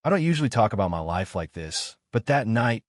I don't usually talk about my life like this, but that night,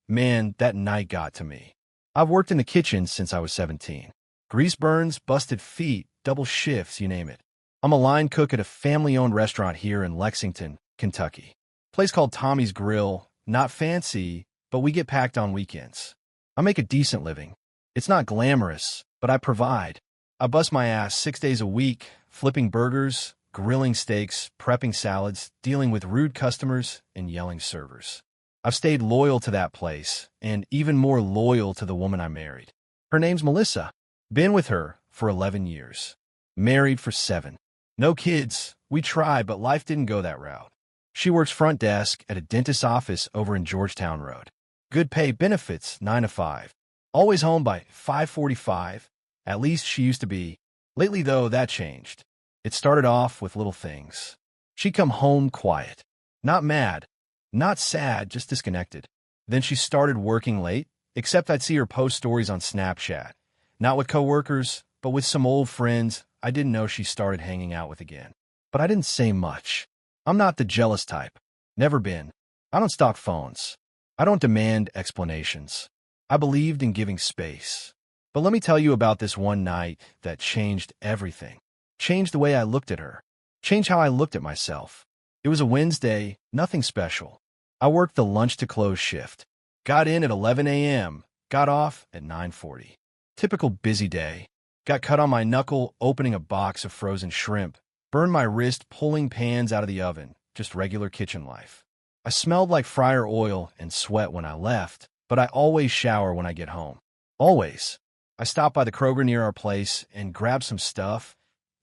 man, that night got to me. I've worked in the kitchen since I was 17. Grease burns, busted feet, double shifts, you name it. I'm a line cook at a family-owned restaurant here in Lexington, Kentucky. Place called Tommy's Grill, not fancy, but we get packed on weekends. I make a decent living. It's not glamorous, but I provide. I bust my ass 6 days a week, flipping burgers, grilling steaks, prepping salads, dealing with rude customers, and yelling servers. I've stayed loyal to that place, and even more loyal to the woman I married. Her name's Melissa. Been with her for 11 years. Married for 7. No kids. We tried, but life didn't go that route. She works front desk at a dentist's office over in Georgetown Road. Good pay, benefits, 9 to 5. Always home by 5:45. At least she used to be. Lately, though, that changed. It started off with little things. She'd come home quiet. Not mad. Not sad, just disconnected. Then she started working late, except I'd see her post stories on Snapchat. Not with coworkers, but with some old friends I didn't know she started hanging out with again. But I didn't say much. I'm not the jealous type. Never been. I don't stalk phones. I don't demand explanations. I believed in giving space. But let me tell you about this one night that changed everything. Changed the way I looked at her. Changed how I looked at myself. It was a Wednesday, nothing special. I worked the lunch to close shift. Got in at 11 a.m., got off at 9:40. Typical busy day. Got cut on my knuckle opening a box of frozen shrimp. Burned my wrist pulling pans out of the oven. Just regular kitchen life. I smelled like fryer oil and sweat when I left, but I always shower when I get home. Always. I stopped by the Kroger near our place and grabbed some stuff.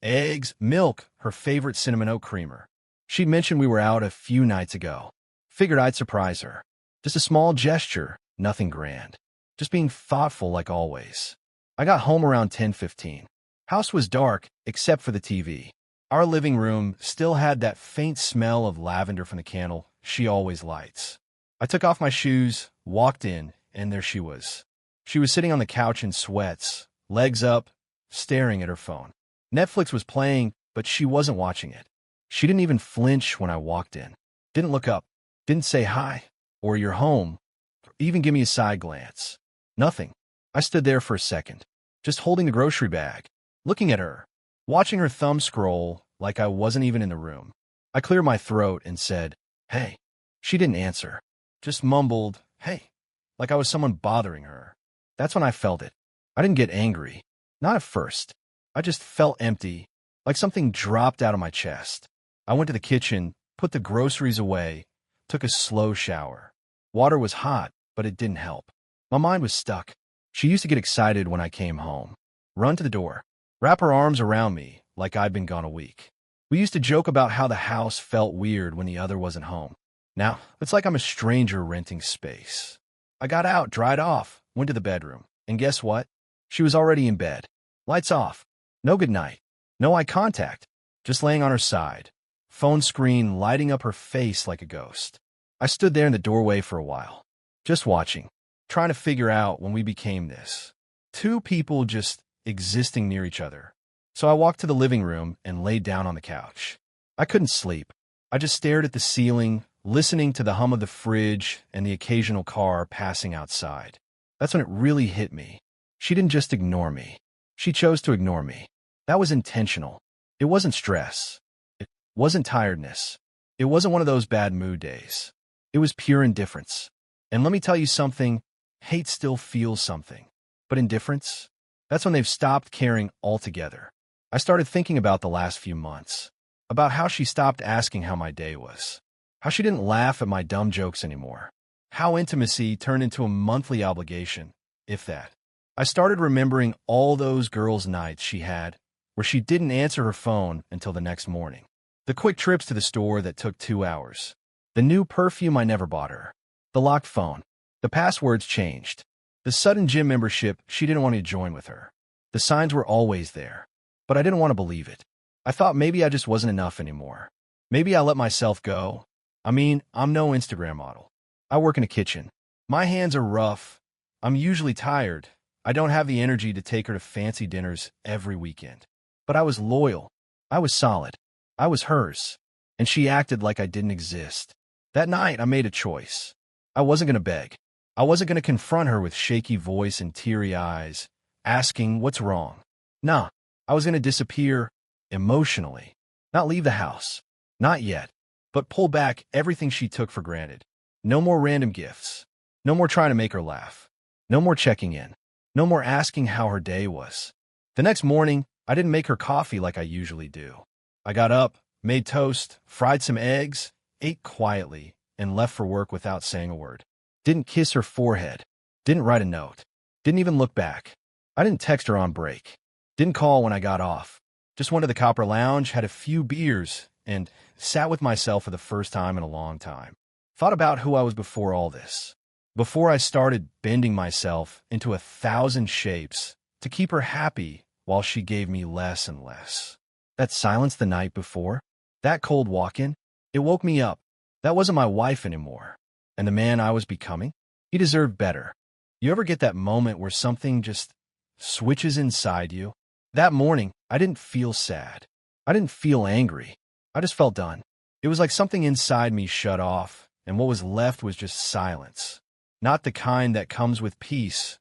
Eggs, milk, her favorite cinnamon oat creamer. She'd mentioned we were out a few nights ago. Figured I'd surprise her. Just a small gesture, nothing grand. Just being thoughtful like always. I got home around 10:15. House was dark, except for the TV. Our living room still had that faint smell of lavender from the candle she always lights. I took off my shoes, walked in, and there she was. She was sitting on the couch in sweats, legs up, staring at her phone. Netflix was playing, but she wasn't watching it. She didn't even flinch when I walked in. Didn't look up. Didn't say hi, or you're home, or even give me a side glance. Nothing. I stood there for a second, just holding the grocery bag, looking at her, watching her thumb scroll like I wasn't even in the room. I cleared my throat and said, "Hey." She didn't answer, just mumbled, "Hey," like I was someone bothering her. That's when I felt it. I didn't get angry. Not at first. I just felt empty, like something dropped out of my chest. I went to the kitchen, put the groceries away, took a slow shower. Water was hot, but it didn't help. My mind was stuck. She used to get excited when I came home. Run to the door. Wrap her arms around me like I'd been gone a week. We used to joke about how the house felt weird when the other wasn't home. Now, it's like I'm a stranger renting space. I got out, dried off, went to the bedroom. And guess what? She was already in bed. Lights off. No goodnight. No eye contact. Just laying on her side. Phone screen lighting up her face like a ghost. I stood there in the doorway for a while. Just watching. Trying to figure out when we became this. Two people just existing near each other. So I walked to the living room and laid down on the couch. I couldn't sleep. I just stared at the ceiling, listening to the hum of the fridge and the occasional car passing outside. That's when it really hit me. She didn't just ignore me. She chose to ignore me. That was intentional. It wasn't stress. It wasn't tiredness. It wasn't one of those bad mood days. It was pure indifference. And let me tell you something, hate still feels something. But indifference? That's when they've stopped caring altogether. I started thinking about the last few months. About how she stopped asking how my day was. How she didn't laugh at my dumb jokes anymore. How intimacy turned into a monthly obligation, if that. I started remembering all those girls' nights she had where she didn't answer her phone until the next morning. The quick trips to the store that took 2 hours. The new perfume I never bought her. The locked phone. The passwords changed. The sudden gym membership she didn't want to join with her. The signs were always there. But I didn't want to believe it. I thought maybe I just wasn't enough anymore. Maybe I let myself go. I mean, I'm no Instagram model. I work in a kitchen. My hands are rough. I'm usually tired. I don't have the energy to take her to fancy dinners every weekend. But I was loyal. I was solid. I was hers. And she acted like I didn't exist. That night, I made a choice. I wasn't going to beg. I wasn't going to confront her with shaky voice and teary eyes, asking what's wrong. Nah, I was going to disappear emotionally. Not leave the house. Not yet. But pull back everything she took for granted. No more random gifts. No more trying to make her laugh. No more checking in. No more asking how her day was. The next morning, I didn't make her coffee like I usually do. I got up, made toast, fried some eggs, ate quietly, and left for work without saying a word. Didn't kiss her forehead. Didn't write a note. Didn't even look back. I didn't text her on break. Didn't call when I got off. Just went to the Copper Lounge, had a few beers, and sat with myself for the first time in a long time. Thought about who I was before all this. Before I started bending myself into 1,000 shapes to keep her happy while she gave me less and less. That silence the night before, that cold walk-in, it woke me up. That wasn't my wife anymore. And the man I was becoming, he deserved better. You ever get that moment where something just switches inside you? That morning, I didn't feel sad. I didn't feel angry. I just felt done. It was like something inside me shut off, and what was left was just silence. Not the kind that comes with peace.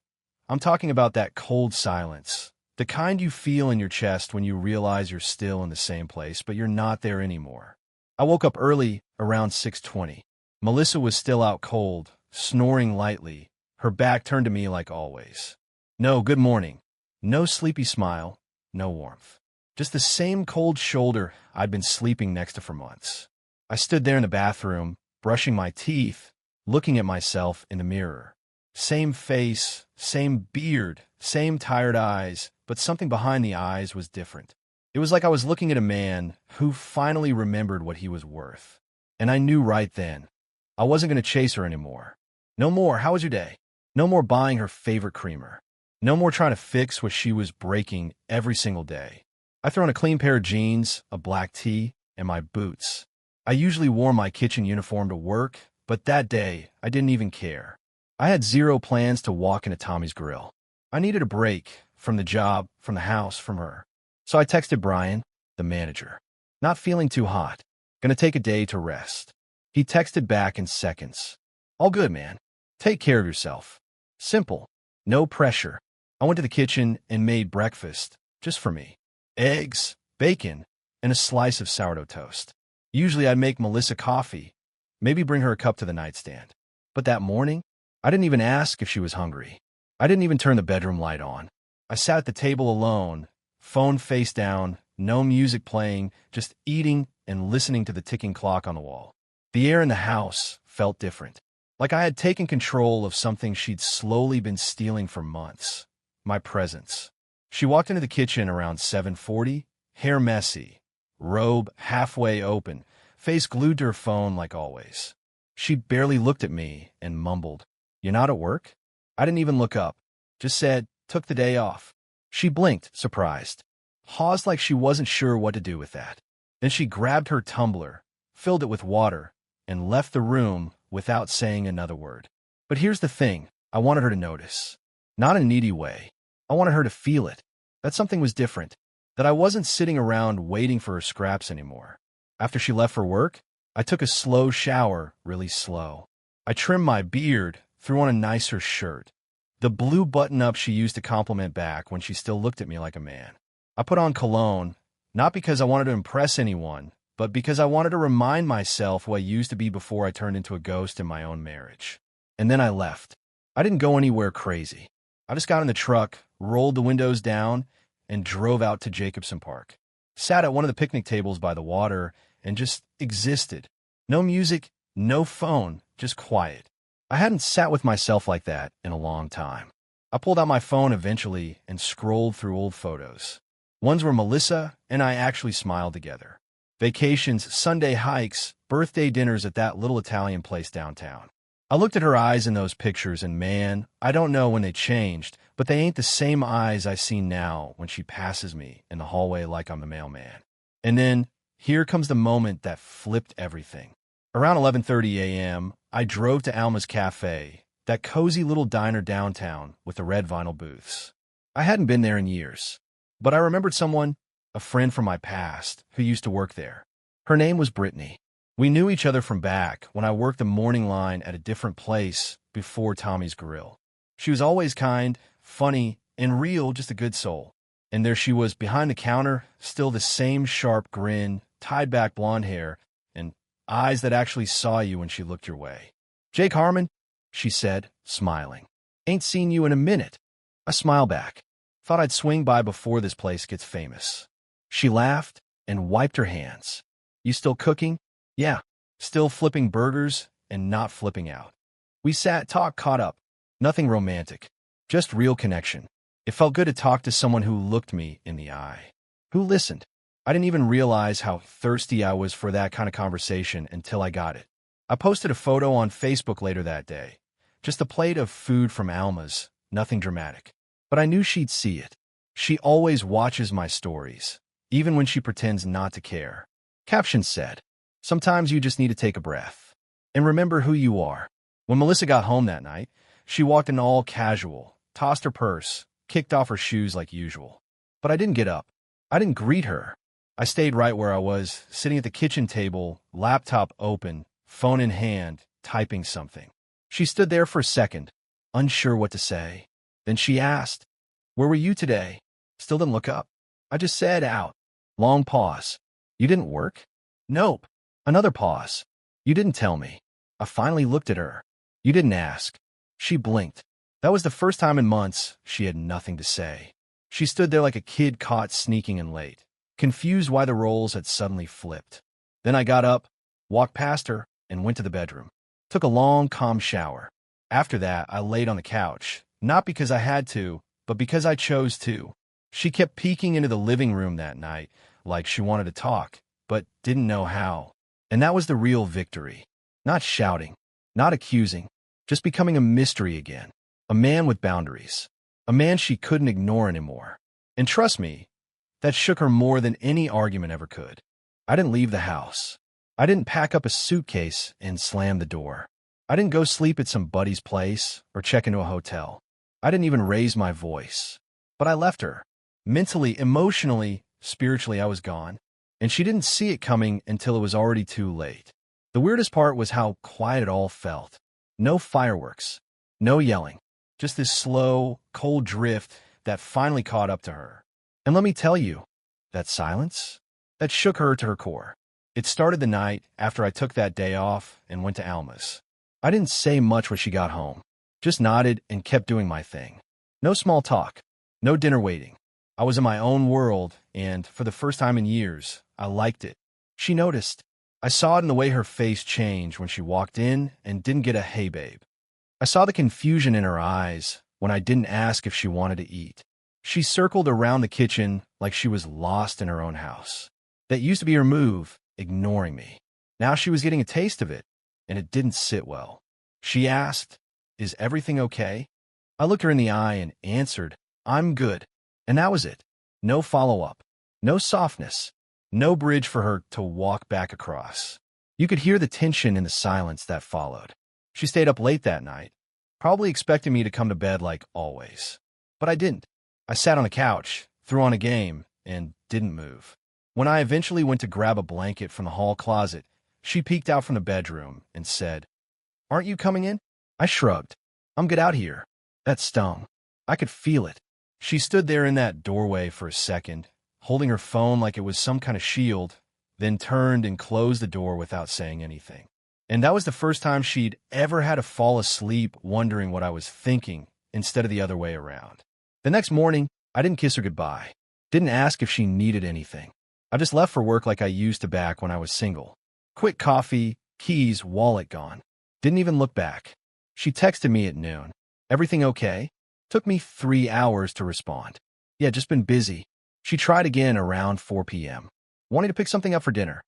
I'm talking about that cold silence. The kind you feel in your chest when you realize you're still in the same place, but you're not there anymore. I woke up early, around 6:20. Melissa was still out cold, snoring lightly, her back turned to me like always. No good morning. No sleepy smile. No warmth. Just the same cold shoulder I'd been sleeping next to for months. I stood there in the bathroom, brushing my teeth, looking at myself in the mirror. Same face, same beard, same tired eyes, but something behind the eyes was different. It was like I was looking at a man who finally remembered what he was worth. And I knew right then, I wasn't going to chase her anymore. No more, how was your day? No more buying her favorite creamer. No more trying to fix what she was breaking every single day. I threw on a clean pair of jeans, a black tee, and my boots. I usually wore my kitchen uniform to work, but that day, I didn't even care. I had zero plans to walk into Tommy's Grill. I needed a break from the job, from the house, from her. So I texted Brian, the manager. Not feeling too hot. Gonna take a day to rest. He texted back in seconds. All good, man. Take care of yourself. Simple. No pressure. I went to the kitchen and made breakfast, just for me. Eggs, bacon, and a slice of sourdough toast. Usually I'd make Melissa coffee, maybe bring her a cup to the nightstand. But that morning, I didn't even ask if she was hungry. I didn't even turn the bedroom light on. I sat at the table alone, phone face down, no music playing, just eating and listening to the ticking clock on the wall. The air in the house felt different, like I had taken control of something she'd slowly been stealing for months. My presence. She walked into the kitchen around 7:40, hair messy, robe halfway open, face glued to her phone like always. She barely looked at me and mumbled, "You're not at work?" I didn't even look up, just said, "Took the day off." She blinked, surprised, paused like she wasn't sure what to do with that. Then she grabbed her tumbler, filled it with water, and left the room without saying another word. But here's the thing, I wanted her to notice. Not in a needy way. I wanted her to feel it, that something was different, that I wasn't sitting around waiting for her scraps anymore. After she left for work, I took a slow shower, really slow. I trimmed my beard, threw on a nicer shirt. The blue button-up she used to compliment back when she still looked at me like a man. I put on cologne, not because I wanted to impress anyone, but because I wanted to remind myself who I used to be before I turned into a ghost in my own marriage. And then I left. I didn't go anywhere crazy. I just got in the truck, rolled the windows down, and drove out to Jacobson Park. Sat at one of the picnic tables by the water and just existed. No music, no phone, just quiet. I hadn't sat with myself like that in a long time. I pulled out my phone eventually and scrolled through old photos. Ones where Melissa and I actually smiled together. Vacations, Sunday hikes, birthday dinners at that little Italian place downtown. I looked at her eyes in those pictures and man, I don't know when they changed, but they ain't the same eyes I see now when she passes me in the hallway like I'm the mailman. And then, here comes the moment that flipped everything. Around 11:30 a.m., I drove to Alma's Cafe, that cozy little diner downtown with the red vinyl booths. I hadn't been there in years, but I remembered someone, a friend from my past, who used to work there. Her name was Brittany. We knew each other from back when I worked the morning line at a different place before Tommy's Grill. She was always kind, funny, and real, just a good soul. And there she was behind the counter, still the same sharp grin, tied back blonde hair, and eyes that actually saw you when she looked your way. "Jake Harmon," she said, smiling. "Ain't seen you in a minute." I smiled back. "Thought I'd swing by before this place gets famous." She laughed and wiped her hands. "You still cooking?" "Yeah, still flipping burgers and not flipping out." We sat, talked, caught up. Nothing romantic, just real connection. It felt good to talk to someone who looked me in the eye, who listened. I didn't even realize how thirsty I was for that kind of conversation until I got it. I posted a photo on Facebook later that day. Just a plate of food from Alma's, nothing dramatic. But I knew she'd see it. She always watches my stories, even when she pretends not to care. Caption said, "Sometimes you just need to take a breath and remember who you are." When Melissa got home that night, she walked in all casual, tossed her purse, kicked off her shoes like usual. But I didn't get up. I didn't greet her. I stayed right where I was, sitting at the kitchen table, laptop open, phone in hand, typing something. She stood there for a second, unsure what to say. Then she asked, "Where were you today?" Still didn't look up. I just said, "Out." Long pause. "You didn't work?" "Nope." Another pause. "You didn't tell me." I finally looked at her. "You didn't ask." She blinked. That was the first time in months she had nothing to say. She stood there like a kid caught sneaking in late, confused why the roles had suddenly flipped. Then I got up, walked past her, and went to the bedroom. Took a long, calm shower. After that, I laid on the couch, not because I had to, but because I chose to. She kept peeking into the living room that night, like she wanted to talk, but didn't know how. And that was the real victory. Not shouting, not accusing, just becoming a mystery again. A man with boundaries. A man she couldn't ignore anymore. And trust me, that shook her more than any argument ever could. I didn't leave the house. I didn't pack up a suitcase and slam the door. I didn't go sleep at some buddy's place or check into a hotel. I didn't even raise my voice. But I left her. Mentally, emotionally, spiritually, I was gone. And she didn't see it coming until it was already too late. The weirdest part was how quiet it all felt. No fireworks. No yelling. Just this slow, cold drift that finally caught up to her. And let me tell you, that silence, that shook her to her core. It started the night after I took that day off and went to Alma's. I didn't say much when she got home. Just nodded and kept doing my thing. No small talk. No dinner waiting. I was in my own world, and for the first time in years, I liked it. She noticed. I saw it in the way her face changed when she walked in and didn't get a "Hey, babe." I saw the confusion in her eyes when I didn't ask if she wanted to eat. She circled around the kitchen like she was lost in her own house. That used to be her move, ignoring me. Now she was getting a taste of it, and it didn't sit well. She asked, "Is everything okay?" I looked her in the eye and answered, "I'm good." And that was it. No follow-up. No softness. No bridge for her to walk back across. You could hear the tension in the silence that followed. She stayed up late that night, probably expecting me to come to bed like always. But I didn't. I sat on the couch, threw on a game, and didn't move. When I eventually went to grab a blanket from the hall closet, she peeked out from the bedroom and said, "Aren't you coming in?" I shrugged. "I'm good out here." That stung. I could feel it. She stood there in that doorway for a second, holding her phone like it was some kind of shield, then turned and closed the door without saying anything. And that was the first time she'd ever had to fall asleep wondering what I was thinking instead of the other way around. The next morning, I didn't kiss her goodbye. Didn't ask if she needed anything. I just left for work like I used to back when I was single. Quick coffee, keys, wallet gone. Didn't even look back. She texted me at noon. "Everything okay?" Took me 3 hours to respond. "Yeah, just been busy." She tried again around 4 p.m. "Wanting to pick something up for dinner."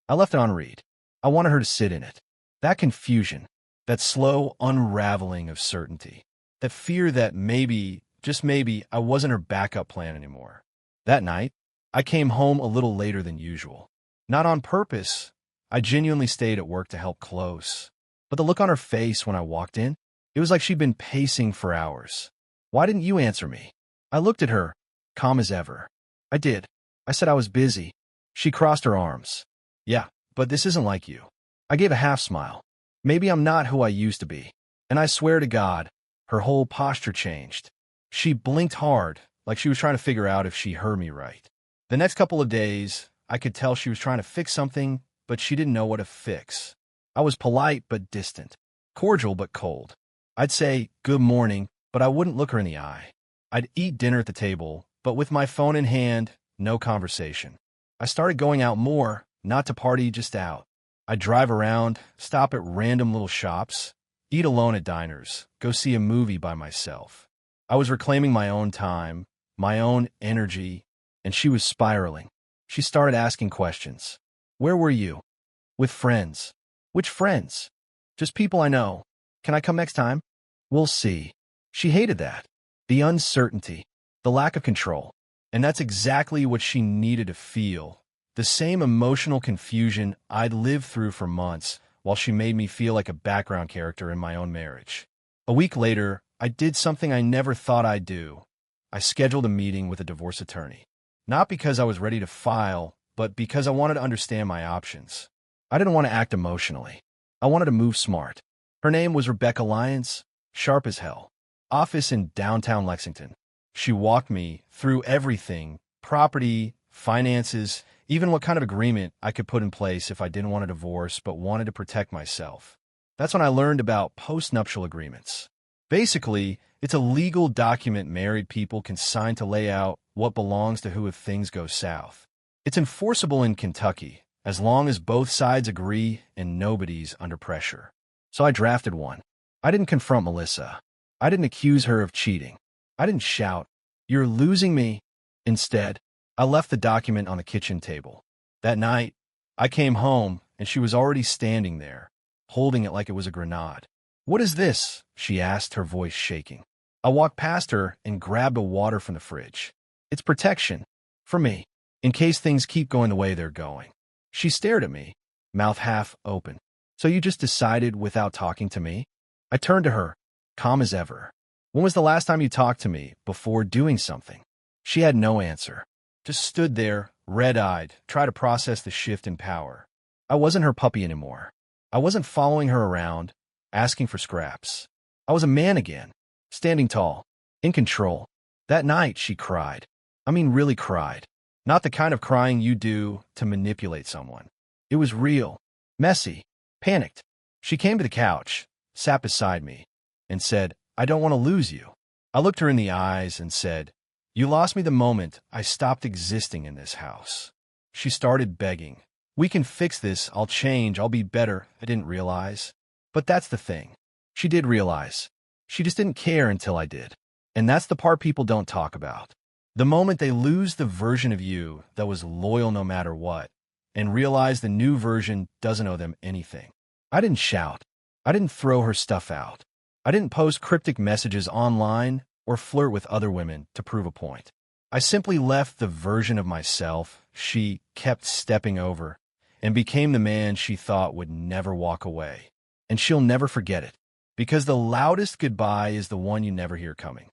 I left it on read. I wanted her to sit in it. That confusion, that slow unraveling of certainty, that fear that maybe, just maybe, I wasn't her backup plan anymore. That night, I came home a little later than usual. Not on purpose. I genuinely stayed at work to help close. But the look on her face when I walked in, it was like she'd been pacing for hours. "Why didn't you answer me?" I looked at her, calm as ever. "I did. I said I was busy." She crossed her arms. "Yeah, but this isn't like you. I gave a half smile. Maybe I'm not who I used to be. And I swear to God, her whole posture changed. She blinked hard, like she was trying to figure out if she heard me right. The next couple of days, I could tell she was trying to fix something, but she didn't know what to fix. I was polite but distant, cordial but cold. I'd say, "Good morning," but I wouldn't look her in the eye. I'd eat dinner at the table, but with my phone in hand, no conversation. I started going out more, not to party, just out. I'd drive around, stop at random little shops, eat alone at diners, go see a movie by myself. I was reclaiming my own time, my own energy, and she was spiraling. She started asking questions. "Where were you?" "With friends." "Which friends?" "Just people I know." "Can I come next time?" "We'll see." She hated that. The uncertainty, the lack of control. And that's exactly what she needed to feel. The same emotional confusion I'd lived through for months, while she made me feel like a background character in my own marriage. A week later, I did something I never thought I'd do. I scheduled a meeting with a divorce attorney. Not because I was ready to file, but because I wanted to understand my options. I didn't want to act emotionally. I wanted to move smart. Her name was Rebecca Lyons, sharp as hell. Office in downtown Lexington. She walked me through everything: property, finances, even what kind of agreement I could put in place if I didn't want a divorce but wanted to protect myself. That's when I learned about postnuptial agreements. Basically, it's a legal document married people can sign to lay out what belongs to who if things go south. It's enforceable in Kentucky, as long as both sides agree and nobody's under pressure. So I drafted one. I didn't confront Melissa. I didn't accuse her of cheating. I didn't shout, "You're losing me." Instead, I left the document on the kitchen table. That night, I came home, and she was already standing there, holding it like it was a grenade. "What is this?" she asked, her voice shaking. I walked past her and grabbed a water from the fridge. "It's protection. For me. In case things keep going the way they're going." She stared at me, mouth half open. "So you just decided without talking to me?" I turned to her, calm as ever. "When was the last time you talked to me before doing something?" She had no answer. Just stood there, red-eyed, trying to process the shift in power. I wasn't her puppy anymore. I wasn't following her around, asking for scraps. I was a man again, standing tall, in control. That night, she cried. I mean, really cried. Not the kind of crying you do to manipulate someone. It was real, messy, panicked. She came to the couch, sat beside me, and said, "I don't want to lose you." I looked her in the eyes and said, "You lost me the moment I stopped existing in this house." She started begging. "We can fix this. I'll change. I'll be better." I didn't realize. But that's the thing. She did realize. She just didn't care until I did. And that's the part people don't talk about. The moment they lose the version of you that was loyal no matter what, and realize the new version doesn't owe them anything. I didn't shout. I didn't throw her stuff out. I didn't post cryptic messages online or flirt with other women to prove a point. I simply left the version of myself she kept stepping over and became the man she thought would never walk away. And she'll never forget it, because the loudest goodbye is the one you never hear coming.